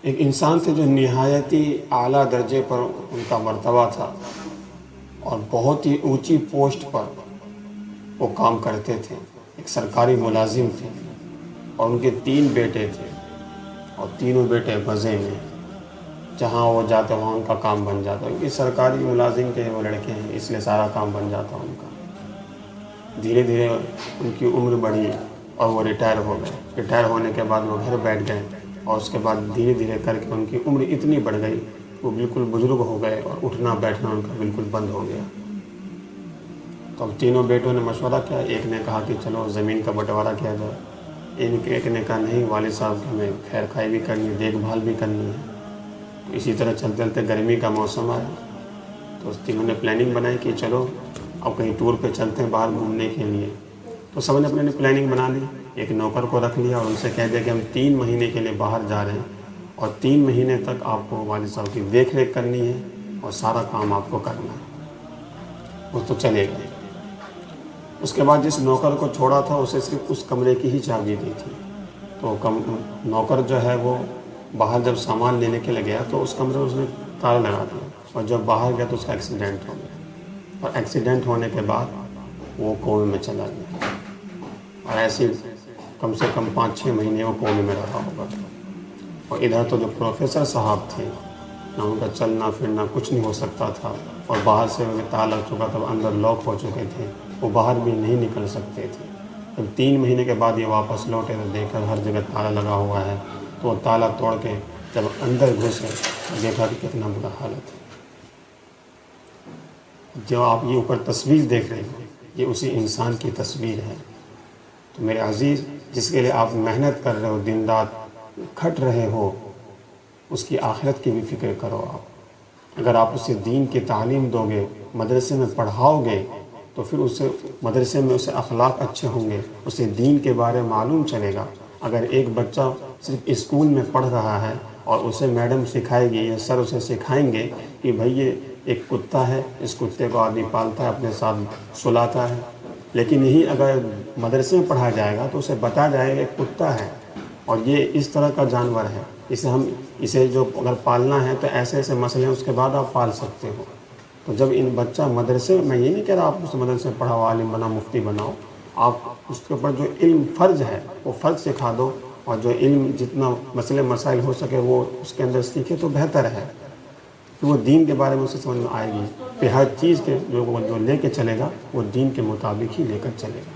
ایک انسان تھے جو نہایتی اعلیٰ درجے پر ان کا مرتبہ تھا اور بہت ہی اونچی پوسٹ پر وہ کام کرتے تھے، ایک سرکاری ملازم تھے اور ان کے 3 بیٹے تھے اور تینوں بیٹے مزے میں، جہاں وہ جاتے وہاں ان کا کام بن جاتا، کیونکہ سرکاری ملازم کے وہ لڑکے ہیں اس لیے سارا کام بن جاتا ان کا۔ دھیرے دھیرے ان کی عمر بڑھی اور وہ ریٹائر ہو گئے۔ ریٹائر ہونے کے بعد وہ گھر بیٹھ گئے اور اس کے بعد دھیرے دھیرے کر کے ان کی عمر اتنی بڑھ گئی وہ بالکل بزرگ ہو گئے اور اٹھنا بیٹھنا ان کا بالکل بند ہو گیا۔ تو اب تینوں بیٹوں نے مشورہ کیا، ایک نے کہا کہ چلو زمین کا بٹوارہ کیا جائے، ایک نے کہا نہیں والد صاحب ہمیں خیر خائی بھی کرنی ہے، دیکھ بھال بھی کرنی ہے۔ تو اسی طرح چلتے چلتے گرمی کا موسم آیا تو تینوں نے پلاننگ بنائی کہ چلو اب کہیں ٹور پہ چلتے ہیں باہر گھومنے کے لیے۔ تو سب نے اپنے پلاننگ بنا لی، ایک نوکر کو رکھ لیا اور ان سے کہہ دیا کہ ہم 3 مہینے کے لیے باہر جا رہے ہیں اور 3 مہینے تک آپ کو والد صاحب کی دیکھ ریکھ کرنی ہے اور سارا کام آپ کو کرنا ہے۔ وہ تو چلے گئے۔ اس کے بعد جس نوکر کو چھوڑا تھا اسے صرف اس کمرے کی ہی چابی دی تھی، تو نوکر جو ہے وہ باہر جب سامان لینے کے لیے گیا تو اس کمرے میں اس نے تالا لگا دیا اور جب باہر گیا تو اس کا ایکسیڈنٹ ہو گیا اور ایکسیڈنٹ ہونے کے بعد وہ کومے میں چلا گیا اور ایسے کم سے کم 5-6 مہینے وہ کومے میں رہا ہوگا۔ اور ادھر تو جو پروفیسر صاحب تھے نہ ان کا چلنا پھرنا کچھ نہیں ہو سکتا تھا اور باہر سے تالا لگ چکا تھا، اندر لاک ہو چکے تھے، وہ باہر بھی نہیں نکل سکتے تھے۔ جب 3 مہینے کے بعد یہ واپس لوٹے تو دیکھا ہر جگہ تالا لگا ہوا ہے، تو وہ تالا توڑ کے جب اندر گھسے تو دیکھا کہ کتنا برا حالت ہے۔ جو آپ یہ اوپر تصویر دیکھ رہے ہیں یہ اسی انسان کی تصویر ہے۔ تو میرے عزیز، جس کے لیے آپ محنت کر رہے ہو، دن رات کھٹ رہے ہو، اس کی آخرت کی بھی فکر کرو آپ۔ اگر آپ اسے دین کی تعلیم دو گے، مدرسے میں پڑھاؤ گے تو پھر اسے مدرسے میں اسے اخلاق اچھے ہوں گے، اسے دین کے بارے معلوم چلے گا۔ اگر ایک بچہ صرف اسکول میں پڑھ رہا ہے اور اسے میڈم سکھائے گی یا سر اسے سکھائیں گے کہ بھائی یہ ایک کتا ہے، اس کتے کو آدمی پالتا ہے، اپنے ساتھ سلاتا ہے، لیکن یہی اگر مدرسے میں پڑھا جائے گا تو اسے بتا جائے گا ایک کتا ہے اور یہ اس طرح کا جانور ہے، اسے جو اگر پالنا ہے تو ایسے ایسے مسئلے ہیں، اس کے بعد آپ پال سکتے ہو۔ تو جب ان بچہ مدرسے میں یہ نہیں کہہ رہا آپ اس مدرسے میں پڑھاؤ، عالم بنا، مفتی بناؤ، آپ اس کے اوپر جو علم فرض ہے وہ فرض سکھا دو اور جو علم جتنا مسئلے مسائل ہو سکے وہ اس کے اندر سیکھے تو بہتر ہے کہ وہ دین کے بارے میں اسے سمجھ میں آئے گی۔ پھر ہر چیز کے جو لے کے چلے گا وہ دین کے مطابق ہی لے کر چلے گا۔